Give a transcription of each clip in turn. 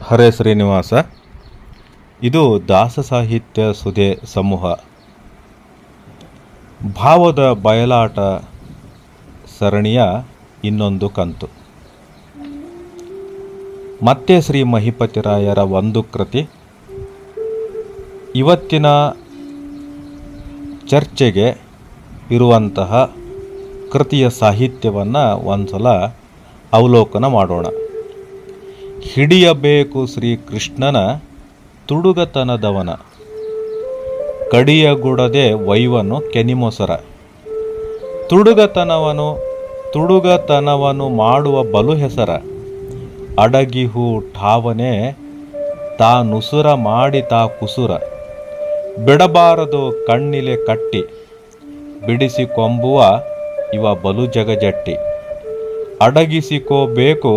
ಹರೇ ಶ್ರೀನಿವಾಸ. ಇದು ದಾಸ ಸಾಹಿತ್ಯ ಸುಧೆ ಸಮೂಹ ಭಾವದ ಬಯಲಾಟ ಸರಣಿಯ ಇನ್ನೊಂದು ಕಂತು. ಮತ್ತೆ ಶ್ರೀ ಮಹಿಪತಿರಾಯರ ಒಂದು ಕೃತಿ ಇವತ್ತಿನ ಚರ್ಚೆಗೆ ಇರುವಂತಹ ಕೃತಿಯ ಸಾಹಿತ್ಯವನ್ನು ಒಂದ್ಸಲ ಅವಲೋಕನ ಮಾಡೋಣ. ಹಿಡಿಯಬೇಕು ಶ್ರೀಕೃಷ್ಣನ ತುಡುಗತನದವನ, ಕಡಿಯಗುಡದೆ ವೈವನು ಕೆನಿಮೊಸರ. ತುಡುಗತನವನು ಮಾಡುವ ಬಲು ಹೆಸರ, ಅಡಗಿಹು ಠಾವನೆ ತಾ ನುಸುರ ಮಾಡಿ ತಾ ಕುಸುರ. ಬಿಡಬಾರದು ಕಣ್ಣಿಲೆ ಕಟ್ಟಿ, ಬಿಡಿಸಿಕೊಂಬುವ ಇವ ಬಲು ಜಗಜಟ್ಟಿ. ಅಡಗಿಸಿಕೋಬೇಕು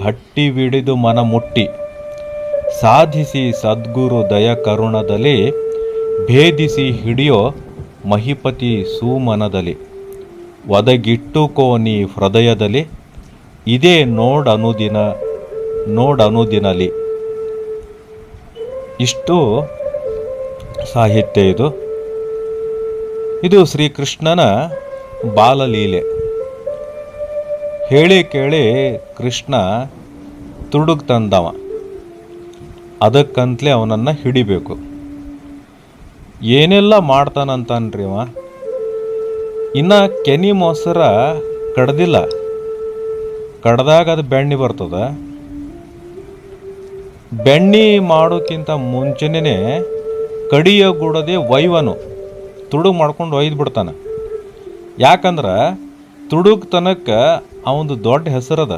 ಗಟ್ಟಿವಿಡಿದು ಮನ ಮುಟ್ಟಿ, ಸಾಧಿಸಿ ಸದ್ಗುರು ದಯ ಕರುಣದಲ್ಲಿ. ಭೇದಿಸಿ ಹಿಡಿಯೋ ಮಹಿಪತಿ ಸುಮನದಲ್ಲಿ, ಒದಗಿಟ್ಟುಕೋ ನೀ ಹೃದಯದಲ್ಲಿ. ಇದೇ ನೋಡನುದಿನಲಿ. ಇಷ್ಟು ಸಾಹಿತ್ಯ. ಇದು ಶ್ರೀಕೃಷ್ಣನ ಬಾಲಲೀಲೆ. ಹೇಳಿ ಕೇಳಿ ಕೃಷ್ಣ ತುಡುಗ್ ತಂದವ, ಅದಕ್ಕಂತಲೇ ಅವನನ್ನು ಹಿಡಿಬೇಕು. ಏನೆಲ್ಲ ಮಾಡ್ತಾನಂತನ್ರಿ ಅವ. ಇನ್ನು ಕೆನಿ ಮೊಸರ ಕಡ್ದಿಲ್ಲ, ಕಡ್ದಾಗ ಅದು ಬೆಣ್ಣೆ ಬರ್ತದ. ಬೆಣ್ಣೆ ಮಾಡೋಕ್ಕಿಂತ ಮುಂಚೆನೇ ಕಡಿಯಗೂಡದೆ ವೈವನು ತುಡುಗ್ ಮಾಡ್ಕೊಂಡು ಒಯ್ದು ಬಿಡ್ತಾನೆ. ಯಾಕಂದ್ರೆ ತುಡುಗ್ತನಕ್ಕೆ ಅವನದು ದೊಡ್ಡ ಹೆಸರದ,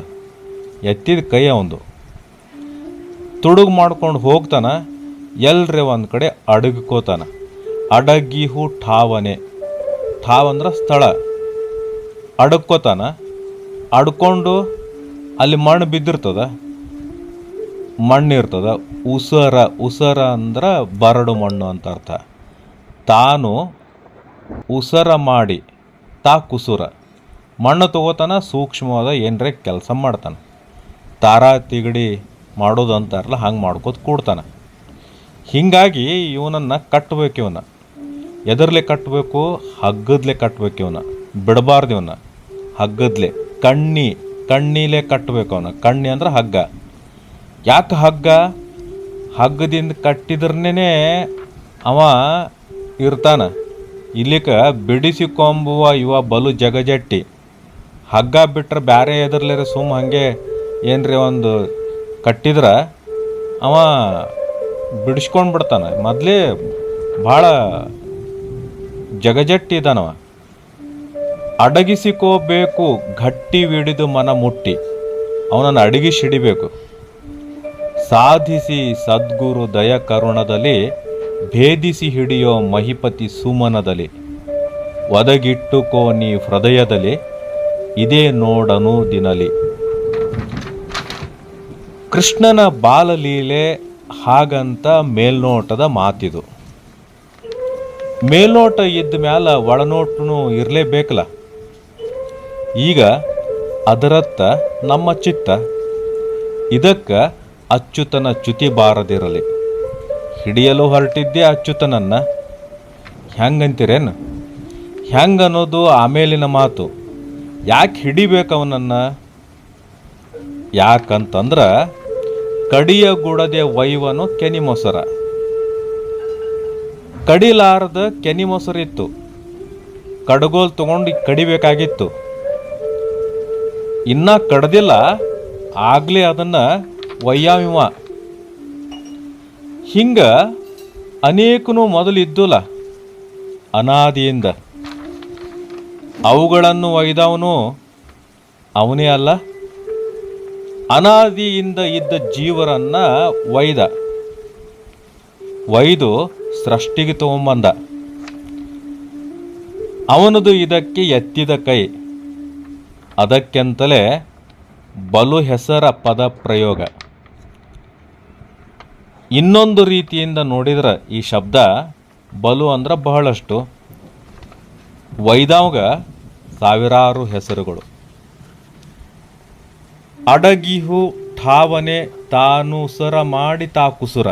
ಎತ್ತಿದ ಕೈ ಅವಂದು. ತುಡುಗು ಮಾಡ್ಕೊಂಡು ಹೋಗ್ತಾನ, ಎಲ್ರಿ ಒಂದು ಕಡೆ ಅಡಗ್ಕೋತಾನ. ಅಡಗಿಹು ಠಾವನೆ, ಠಾವಂದ್ರೆ ಸ್ಥಳ. ಅಡಗ್ಕೋತಾನ, ಅಡ್ಕೊಂಡು ಅಲ್ಲಿ ಮಣ್ಣು ಬಿದ್ದಿರ್ತದ, ಮಣ್ಣಿರ್ತದ. ಉಸರ ಅಂದ್ರೆ ಬರಡು ಮಣ್ಣು ಅಂತ ಅರ್ಥ. ತಾನು ಉಸರ ಮಾಡಿ ತಾ ಕುಸುರ, ಮಣ್ಣು ತಗೋತಾನ, ಸೂಕ್ಷ್ಮವಾದ ಏನರೇ ಕೆಲಸ ಮಾಡ್ತಾನೆ. ತಾರ ತಿಗಡಿ ಮಾಡೋದು ಅಂತಾರಲ್ಲ, ಹಂಗೆ ಮಾಡ್ಕೋತ ಕೂಡ್ತಾನೆ. ಹೀಗಾಗಿ ಇವನನ್ನು ಕಟ್ಟಬೇಕು. ಇವನ್ನ ಎದರ್ಲೆ ಕಟ್ಟಬೇಕು? ಹಗ್ಗದ್ಲೆ ಕಟ್ಟಬೇಕು. ಇವನ್ನ ಬಿಡಬಾರ್ದು. ಇವನ್ನ ಹಗ್ಗದ್ಲೆ, ಕಣ್ಣಿಲೆ ಕಟ್ಟಬೇಕು. ಅವನ ಕಣ್ಣಿ ಅಂದ್ರೆ ಹಗ್ಗ. ಯಾಕೆ ಹಗ್ಗ? ಹಗ್ಗದಿಂದ ಕಟ್ಟಿದ್ರನೇ ಅವ ಇರ್ತಾನ. ಇಲ್ಲಿಕ ಬಿಡಿಸಿಕೊಂಬುವ ಇವ ಬಲು ಜಗಜಟ್ಟಿ. ಹಗ್ಗ ಬಿಟ್ರೆ ಬ್ಯಾರೆ ಎದರ್ಲೇರೆ ಹಾಗೆ ಏನ್ರಿ ಒಂದು ಕಟ್ಟಿದ್ರೆ ಅವ ಬಿಡಿಸ್ಕೊಂಡು ಬಿಡ್ತಾನೆ. ಮೊದಲೇ ಭಾಳ ಜಗಜಟ್ಟಿ ಇದ್ದಾನವ. ಅಡಗಿಸಿಕೋಬೇಕು ಗಟ್ಟಿವಿಡಿದು ಮನ ಮುಟ್ಟಿ, ಅವನನ್ನು ಅಡಗಿಸಿ ಹಿಡಿಬೇಕು. ಸಾಧಿಸಿ ಸದ್ಗುರು ದಯ ಕರುಣದಲ್ಲಿ, ಭೇದಿಸಿ ಹಿಡಿಯೋ ಮಹಿಪತಿ ಸುಮನದಲ್ಲಿ. ಒದಗಿಟ್ಟುಕೋ ನೀ ಹೃದಯದಲ್ಲಿ, ಇದೇ ನೋಡನುದಿನಲಿ. ಕೃಷ್ಣನ ಬಾಲಲೀಲೆ ಹಾಗಂತ ಮೇಲ್ನೋಟದ ಮಾತಿದು. ಮೇಲ್ನೋಟ ಇದ್ದ ಮ್ಯಾಲ ಒಳನೋಟನು ಇರಲೇಬೇಕಲ್ಲ. ಈಗ ಅದರತ್ತ ನಮ್ಮ ಚಿತ್ತ. ಇದಕ್ಕೆ ಅಚ್ಯುತನ ಚ್ಯುತಿ ಬಾರದಿರಲಿ. ಹಿಡಿಯಲು ಹೊರಟಿದ್ದೆ ಅಚ್ಯುತನನ್ನು. ಹೆಂಗಂತೀರೇನು? ಹೆಂಗನ್ನೋದು ಆಮೇಲಿನ ಮಾತು. ಯಾಕೆ ಹಿಡಿಬೇಕು ಅವನನ್ನು? ಯಾಕಂತಂದ್ರೆ ಕಡಿಯಗುಡದೆ ವೈವನು ಕೆನಿ ಮೊಸರ. ಕಡಿಲಾರದ ಕೆನಿ ಮೊಸರಿತ್ತು, ಕಡಗೋಲ್ ತಗೊಂಡು ಕಡಿಬೇಕಾಗಿತ್ತು. ಇನ್ನ ಕಡ್ದಿಲ್ಲ, ಆಗ್ಲೇ ಅದನ್ನು ಒಯ್ಯಾವಿವ. ಹಿಂಗ ಅನೇಕನು ಮೊದಲಿದ್ದುಲ್ಲ ಅನಾದಿಯಿಂದ. ಅವುಗಳನ್ನು ಒಯ್ದವನು ಅವನೇ ಅಲ್ಲ, ಅನಾದಿಯಿಂದ ಇದ್ದ ಜೀವರನ್ನ ಒಯ್ದು ಸೃಷ್ಟಿಗೆ ತಗೊಂಬಂದ. ಅವನದು ಇದಕ್ಕೆ ಎತ್ತಿದ ಕೈ. ಅದಕ್ಕೆಂತಲೇ ಬಲು ಹೆಸರ ಪದ ಪ್ರಯೋಗ. ಇನ್ನೊಂದು ರೀತಿಯಿಂದ ನೋಡಿದ್ರೆ ಈ ಶಬ್ದ ಬಲು ಅಂದ್ರೆ ಬಹಳಷ್ಟು, ಒಯ್ದವಾಗ ಸಾವಿರಾರು ಹೆಸರುಗಳು. ಅಡಗಿಹು ಠಾವನೆ ತಾನುಸರ ಮಾಡಿ ತಾ ಕುಸುರ.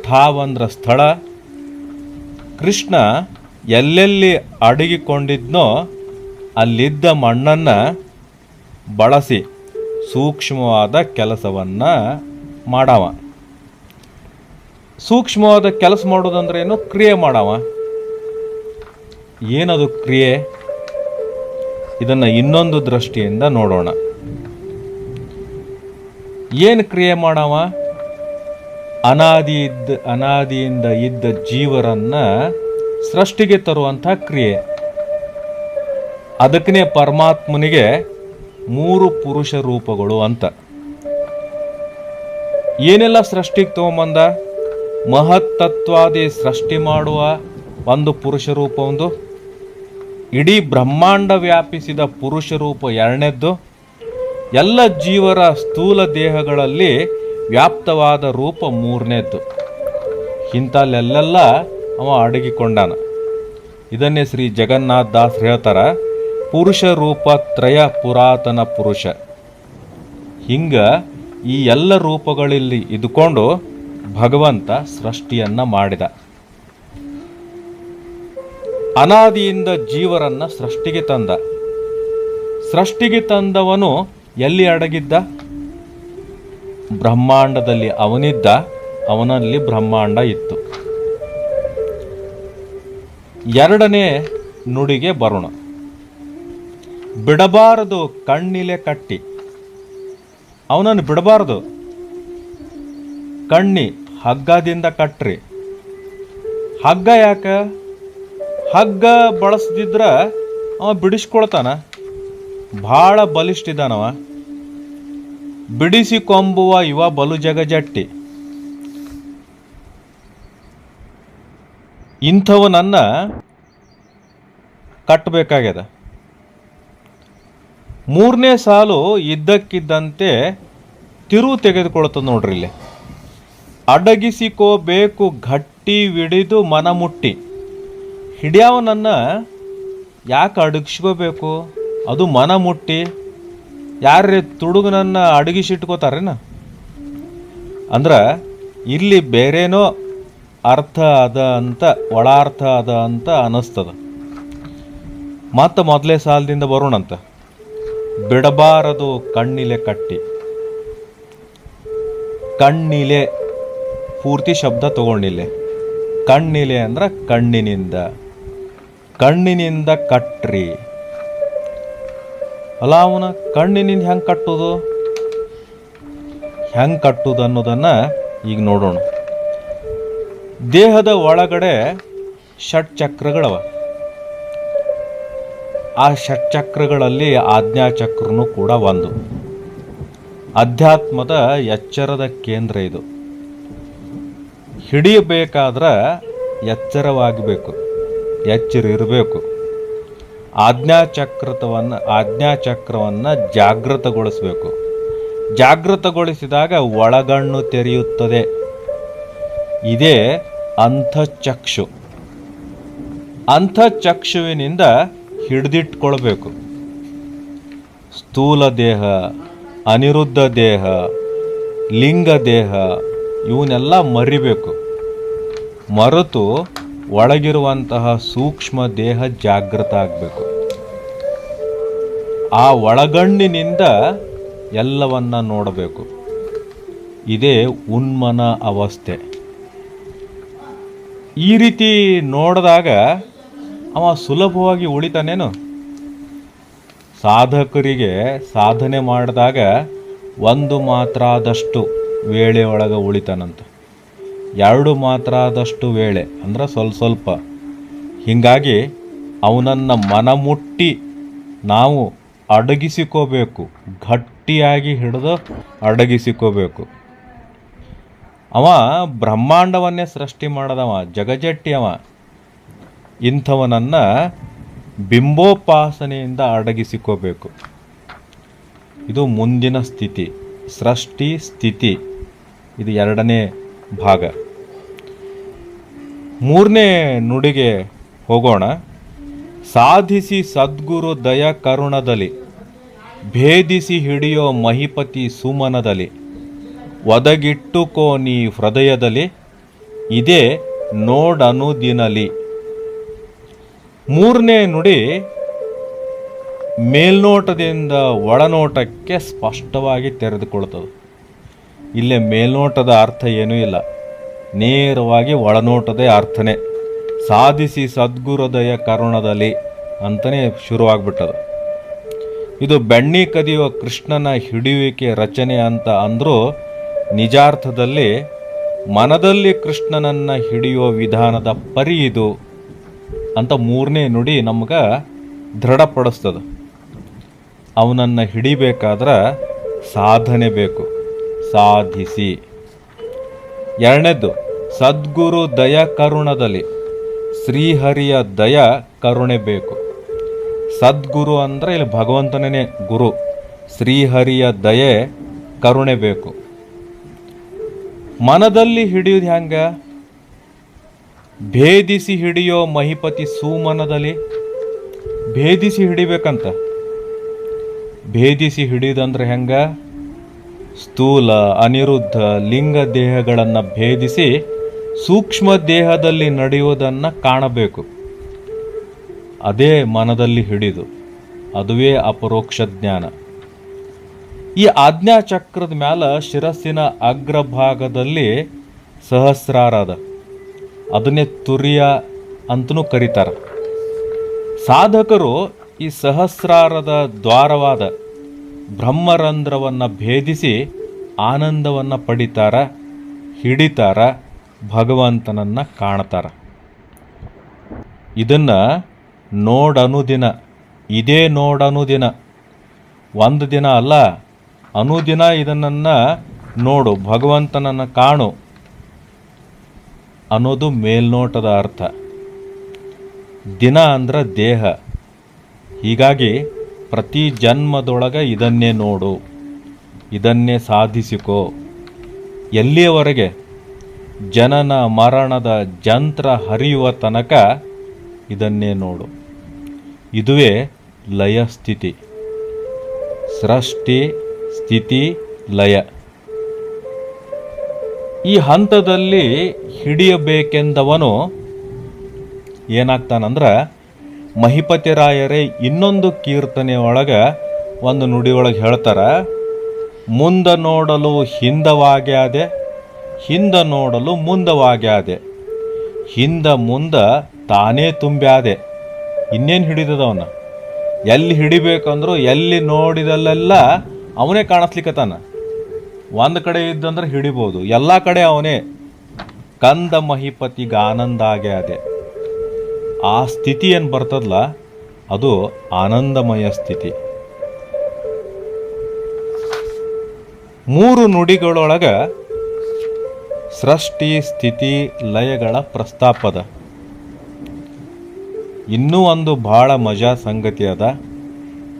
ತಾವಂದ್ರ ಸ್ಥಳ. ಕೃಷ್ಣ ಎಲ್ಲೆಲ್ಲಿ ಅಡಗಿಕೊಂಡಿದ್ನೋ ಅಲ್ಲಿದ್ದ ಮಣ್ಣನ್ನು ಬಳಸಿ ಸೂಕ್ಷ್ಮವಾದ ಕೆಲಸವನ್ನು ಮಾಡವ. ಸೂಕ್ಷ್ಮವಾದ ಕೆಲಸ ಮಾಡೋದಂದ್ರೇನು? ಕ್ರಿಯೆ ಮಾಡವ. ಏನದು ಕ್ರಿಯೆ? ಇದನ್ನು ಇನ್ನೊಂದು ದೃಷ್ಟಿಯಿಂದ ನೋಡೋಣ. ಏನು ಕ್ರಿಯೆ ಮಾಡವ? ಅನಾದಿಯಿಂದ ಇದ್ದ ಜೀವರನ್ನ ಸೃಷ್ಟಿಗೆ ತರುವಂಥ ಕ್ರಿಯೆ. ಅದಕ್ಕೇ ಪರಮಾತ್ಮನಿಗೆ 3 ಪುರುಷ ರೂಪಗಳು ಅಂತ. ಏನೆಲ್ಲ ಸೃಷ್ಟಿಗೆ ತಗೊಂಬಂದ? ಮಹತ್ತತ್ವಾದಿ ಸೃಷ್ಟಿ ಮಾಡುವ ಒಂದು ಪುರುಷ ರೂಪ ಒಂದು, ಇಡೀ ಬ್ರಹ್ಮಾಂಡ ವ್ಯಾಪಿಸಿದ ಪುರುಷ ರೂಪ ಎರಡನೇದ್ದು, ಎಲ್ಲ ಜೀವರ ಸ್ಥೂಲ ದೇಹಗಳಲ್ಲಿ ವ್ಯಾಪ್ತವಾದ ರೂಪ ಮೂರನೇದ್ದು. ಇಂಥಲ್ಲೆಲ್ಲ ಅವ ಅಡಗಿಕೊಂಡಾನ. ಇದನ್ನೇ ಶ್ರೀ ಜಗನ್ನಾಥ ದಾಸ್ ಹೇಳ್ತಾರ, ಪುರುಷ ರೂಪ ತ್ರಯ ಪುರಾತನ ಪುರುಷ. ಹಿಂಗ ಈ ಎಲ್ಲ ರೂಪಗಳಲ್ಲಿ ಇದ್ಕೊಂಡು ಭಗವಂತ ಸೃಷ್ಟಿಯನ್ನ ಮಾಡಿದ. ಅನಾದಿಯಿಂದ ಜೀವರನ್ನ ಸೃಷ್ಟಿಗೆ ತಂದ. ಸೃಷ್ಟಿಗೆ ತಂದವನು ಎಲ್ಲಿ ಅಡಗಿದ್ದ? ಬ್ರಹ್ಮಾಂಡದಲ್ಲಿ ಅವನಿದ್ದ. ಅವನಲ್ಲಿ ಬ್ರಹ್ಮಾಂಡ ಇತ್ತು. ಎರಡನೇ ನುಡಿಗೆ ಬರೋಣ. ಬಿಡಬಾರದು ಕಣ್ಣಿಲೆ ಕಟ್ಟಿ. ಅವನನ್ನು ಬಿಡಬಾರದು. ಕಣ್ಣಿ ಹಗ್ಗದಿಂದ ಕಟ್ರಿ. ಹಗ್ಗ ಯಾಕ? ಹಗ್ಗ ಬಳಸದಿದ್ರ ಅವ ಬಿಡಿಸ್ಕೊಳ್ತಾನ. ಭಾಳ ಬಲಿಷ್ಠಿದಾನವ. ಬಿಡಿಸಿಕೊಂಬುವ ಇವ ಬಲು ಜಗಜಟ್ಟಿ. ಇಂಥವನನ್ನ ಕಟ್ಟಬೇಕಾಗ್ಯದ. 3ನೇ ಸಾಲು ಇದ್ದಕ್ಕಿದ್ದಂತೆ ತಿರುವು ತೆಗೆದುಕೊಳ್ತದೆ ನೋಡ್ರಿ. ಇಲ್ಲಿ ಅಡಗಿಸಿಕೋಬೇಕು ಗಟ್ಟಿವಿಡಿದು ಮನಮುಟ್ಟಿ. ಹಿಡಿಯವನನ್ನು ಯಾಕೆ ಅಡಗಿಸ್ಕೋಬೇಕು? ಅದು ಮನ ಮುಟ್ಟಿ. ಯಾರೇ ತುಡುಗನನ್ನು ಅಡಗಿಸಿಟ್ಕೋತಾರೇನ? ಅಂದ್ರೆ ಇಲ್ಲಿ ಬೇರೇನೋ ಅರ್ಥ ಅದ ಅಂತ, ಒಳಾರ್ಥ ಅದ ಅಂತ ಅನ್ನಿಸ್ತದ. ಮತ್ತು ಮೊದಲೇ ಸಾಲದಿಂದ ಬರೋಣಂತ. ಬಿಡಬಾರದು ಕಣ್ಣಿಲೆ ಕಟ್ಟಿ. ಕಣ್ಣಿಲೆ ಪೂರ್ತಿ ಶಬ್ದ ತಗೊಂಡಿಲ್ಲ. ಕಣ್ಣಿಲೆ ಅಂದ್ರೆ ಕಣ್ಣಿನಿಂದ. ಕಣ್ಣಿನಿಂದ ಕಟ್ರಿ. ಅಲ್ಲ, ಅವನ ಕಣ್ಣಿನಿಂದ ಹೆಂಗೆ ಕಟ್ಟೋದು? ಹೆಂಗೆ ಕಟ್ಟುದು ಅನ್ನೋದನ್ನು ಈಗ ನೋಡೋಣ. ದೇಹದ ಒಳಗಡೆ ಷಟ್ಚಕ್ರಗಳವ. ಆ ಷಟ್ಚಕ್ರಗಳಲ್ಲಿ ಆಜ್ಞಾಚಕ್ರನೂ ಕೂಡ ಒಂದು. ಅಧ್ಯಾತ್ಮದ ಎಚ್ಚರದ ಕೇಂದ್ರ ಇದು. ಹಿಡಿಯಬೇಕಾದ್ರೆ ಎಚ್ಚರವಾಗಬೇಕು, ಎಚ್ಚರಿರಬೇಕು. ಆಜ್ಞಾಚಕ್ರವನ್ನು ಜಾಗೃತಗೊಳಿಸಬೇಕು. ಜಾಗೃತಗೊಳಿಸಿದಾಗ ಒಳಗಣ್ಣು ತೆರೆಯುತ್ತದೆ. ಇದೇ ಅಂತಃಚಕ್ಷು. ಅಂತಃಚಕ್ಷುವಿನಿಂದ ಹಿಡಿದಿಟ್ಕೊಳ್ಬೇಕು. ಸ್ಥೂಲ ದೇಹ, ಅನಿರುದ್ಧ ದೇಹ, ಲಿಂಗ ದೇಹ ಇವನ್ನೆಲ್ಲ ಮರಿಬೇಕು. ಮರೆತು ಒಳಗಿರುವಂತಹ ಸೂಕ್ಷ್ಮ ದೇಹ ಜಾಗೃತ ಆಗಬೇಕು. ಆ ಒಳಗಣ್ಣಿನಿಂದ ಎಲ್ಲವನ್ನ ನೋಡಬೇಕು. ಇದೇ ಉನ್ಮನ ಅವಸ್ಥೆ. ಈ ರೀತಿ ನೋಡಿದಾಗ ಅವ ಸುಲಭವಾಗಿ ಉಳಿತಾನೇನು? ಸಾಧಕರಿಗೆ ಸಾಧನೆ ಮಾಡಿದಾಗ 1 ಮಾತ್ರ ಆದಷ್ಟು ವೇಳೆ ಒಳಗೆ ಉಳಿತಾನಂತ. 2 ಮಾತ್ರ ಆದಷ್ಟು ವೇಳೆ ಅಂದ್ರೆ ಸ್ವಲ್ಪ. ಹೀಗಾಗಿ ಅವನನ್ನು ಮನಮುಟ್ಟಿ ನಾವು ಅಡಗಿಸಿಕೋಬೇಕು. ಗಟ್ಟಿಯಾಗಿ ಹಿಡಿದು ಅಡಗಿಸಿಕೋಬೇಕು. ಅವ ಬ್ರಹ್ಮಾಂಡವನ್ನೇ ಸೃಷ್ಟಿ ಮಾಡದವ, ಜಗಜಟ್ಟಿ ಅವ. ಇಂಥವನನ್ನು ಬಿಂಬೋಪಾಸನೆಯಿಂದ ಅಡಗಿಸಿಕೋಬೇಕು. ಇದು ಮುಂದಿನ ಸ್ಥಿತಿ, ಸೃಷ್ಟಿ ಸ್ಥಿತಿ. ಇದು 2ನೇ ಭಾಗ. 3ನೇ ನುಡಿಗೆ ಹೋಗೋಣ. ಸಾಧಿಸಿ ಸದ್ಗುರು ದಯ ಕರುಣದಲ್ಲಿ, ಭೇದಿಸಿ ಹಿಡಿಯೋ ಮಹಿಪತಿ ಸುಮನದಲ್ಲಿ. ಒದಗಿಟ್ಟುಕೋ ನೀ ಹೃದಯದಲ್ಲಿ, ಇದೇ ನೋಡನುದಿನಲಿ. ಮೂರನೇ ನುಡಿ ಮೇಲ್ನೋಟದಿಂದ ಒಳನೋಟಕ್ಕೆ ಸ್ಪಷ್ಟವಾಗಿ ತೆರೆದುಕೊಳ್ತದೆ. ಇಲ್ಲೇ ಮೇಲ್ನೋಟದ ಅರ್ಥ ಏನೂ ಇಲ್ಲ, ನೇರವಾಗಿ ಒಳನೋಟದೇ ಅರ್ಥನೇ. ಸಾಧಿಸಿ ಸದ್ಗುರುದಯ ಕರುಣದಲ್ಲಿ ಅಂತಲೇ ಶುರುವಾಗ್ಬಿಟ್ಟದು. ಇದು ಬೆಣ್ಣೆ ಕದಿಯುವ ಕೃಷ್ಣನ ಹಿಡಿಯುವಿಕೆ ರಚನೆ ಅಂತ ಅಂದರೂ ನಿಜಾರ್ಥದಲ್ಲಿ ಮನದಲ್ಲಿ ಕೃಷ್ಣನನ್ನು ಹಿಡಿಯುವ ವಿಧಾನದ ಪರಿ ಇದು ಅಂತ ಮೂರನೇ ನುಡಿ ನಮ್ಗೆ ದೃಢಪಡಿಸ್ತದೆ. ಅವನನ್ನು ಹಿಡಿಬೇಕಾದ್ರೆ ಸಾಧನೆ ಬೇಕು, ಸಾಧಿಸಿ. ಎರಡನೇದ್ದು ಸದ್ಗುರು ದಯ ಕರುಣದಲ್ಲಿ, ಶ್ರೀಹರಿಯ ದಯ ಕರುಣೆ ಬೇಕು. ಸದ್ಗುರು ಅಂದರೆ ಇಲ್ಲಿ ಭಗವಂತನೇ ಗುರು, ಶ್ರೀಹರಿಯ ದಯೆ ಕರುಣೆ ಬೇಕು. ಮನದಲ್ಲಿ ಹಿಡಿಯೋದು ಹೆಂಗ? ಭೇದಿಸಿ ಹಿಡಿಯೋ ಮಹಿಪತಿ ಸುಮನದಲ್ಲಿ. ಭೇದಿಸಿ ಹಿಡಿಬೇಕಂತ. ಭೇದಿಸಿ ಹಿಡಿಯೋದಂದ್ರೆ ಹೆಂಗ? ಸ್ಥೂಲ ಅನಿರುದ್ಧ ಲಿಂಗ ದೇಹಗಳನ್ನು ಭೇದಿಸಿ ಸೂಕ್ಷ್ಮ ದೇಹದಲ್ಲಿ ನಡೆಯುವುದನ್ನು ಕಾಣಬೇಕು. ಅದೇ ಮನದಲ್ಲಿ ಹಿಡಿದು, ಅದುವೇ ಅಪರೋಕ್ಷ ಜ್ಞಾನ. ಈ ಆಜ್ಞಾಚಕ್ರದ ಮ್ಯಾಲ ಶಿರಸ್ಸಿನ ಅಗ್ರಭಾಗದಲ್ಲಿ ಸಹಸ್ರಾರ ಅದ, ಅದನ್ನೇ ತುರ್ಯ ಅಂತನೂ ಕರೀತಾರೆ. ಸಾಧಕರು ಈ ಸಹಸ್ರಾರದ ದ್ವಾರವಾದ ಬ್ರಹ್ಮರಂಧ್ರವನ್ನು ಭೇದಿಸಿ ಆನಂದವನ್ನು ಪಡಿತಾರ, ಹಿಡಿತಾರ, ಭಗವಂತನನ್ನು ಕಾಣ್ತಾರ. ಇದನ್ನು ನೋಡನುದಿನ, ಇದೇ ನೋಡನುದಿನ, ಒಂದು ದಿನ ಅಲ್ಲ, ಅನುದಿನ ಇದನ್ನು ನೋಡು, ಭಗವಂತನನ್ನು ಕಾಣು ಅನ್ನೋದು ಮೇಲ್ನೋಟದ ಅರ್ಥ. ದಿನ ಅಂದ್ರೆ ದೇಹ. ಹೀಗಾಗಿ ಪ್ರತಿ ಜನ್ಮದೊಳಗೆ ಇದನ್ನೇ ನೋಡು, ಇದನ್ನೇ ಸಾಧಿಸಿಕೋ. ಎಲ್ಲಿಯವರೆಗೆ? ಜನನ ಮರಣದ ಜಂತ್ರ ಹರಿಯುವ ತನಕ ಇದನ್ನೇ ನೋಡು. ಇದುವೇ ಲಯ ಸ್ಥಿತಿ. ಸೃಷ್ಟಿ ಸ್ಥಿತಿ ಲಯ. ಈ ಹಂತದಲ್ಲಿ ಹಿಡಿಯಬೇಕೆಂದವನು ಏನಾಗ್ತಾನಂದ್ರೆ, ಮಹಿಪತಿರಾಯರೇ ಇನ್ನೊಂದು ಕೀರ್ತನೆ ಒಳಗೆ ಒಂದು ನುಡಿಯೊಳಗೆ ಹೇಳ್ತಾರ, ಮುಂದ ನೋಡಲು ಹಿಂದವಾಗ್ಯಾದೆ, ಹಿಂದ ನೋಡಲು ಮುಂದವಾಗ್ಯಾದೆ, ಹಿಂದ ಮುಂದ ತಾನೇ ತುಂಬ್ಯಾದೆ. ಇನ್ನೇನು ಹಿಡಿದದವನ? ಎಲ್ಲಿ ಹಿಡಿಬೇಕಂದ್ರೂ ಎಲ್ಲಿ ನೋಡಿದಲ್ಲೆಲ್ಲ ಅವನೇ ಕಾಣಿಸ್ಲಿಕ್ಕತ್ತಾನ. ಒಂದು ಕಡೆ ಇದ್ದಂದ್ರೆ ಹಿಡಿಬೋದು, ಎಲ್ಲ ಕಡೆ ಅವನೇ. ಕಂದ ಮಹಿಪತಿಗೆ ಆನಂದ ಆಗ್ಯಾದೆ. ಆ ಸ್ಥಿತಿ ಏನು ಬರ್ತದಲ್ಲ, ಅದು ಆನಂದಮಯ ಸ್ಥಿತಿ. ಮೂರು ನುಡಿಗಳೊಳಗೆ ಸೃಷ್ಟಿ ಸ್ಥಿತಿ ಲಯಗಳ ಪ್ರಸ್ತಾಪದ. ಇನ್ನೂ ಒಂದು ಭಾಳ ಮಜಾ ಸಂಗತಿ ಅದ.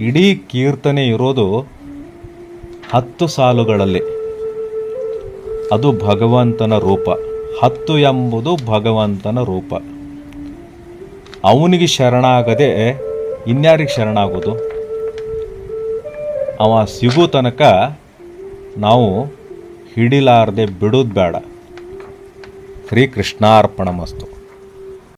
ಇಡೀ ಕೀರ್ತನೆ ಇರೋದು 10 ಸಾಲುಗಳಲ್ಲಿ. ಅದು ಭಗವಂತನ ರೂಪ. 10 ಎಂಬುದು ಭಗವಂತನ ರೂಪ. ಅವನಿಗೆ ಶರಣಾಗದೆ ಇನ್ಯಾರಿಗೆ ಶರಣಾಗೋದು? ಅವ ಸಿಗೋ ತನಕ ನಾವು ಹಿಡಿಲಾರದೆ ಬಿಡೋದು ಬೇಡ. ಶ್ರೀಕೃಷ್ಣಾರ್ಪಣಮಸ್ತು.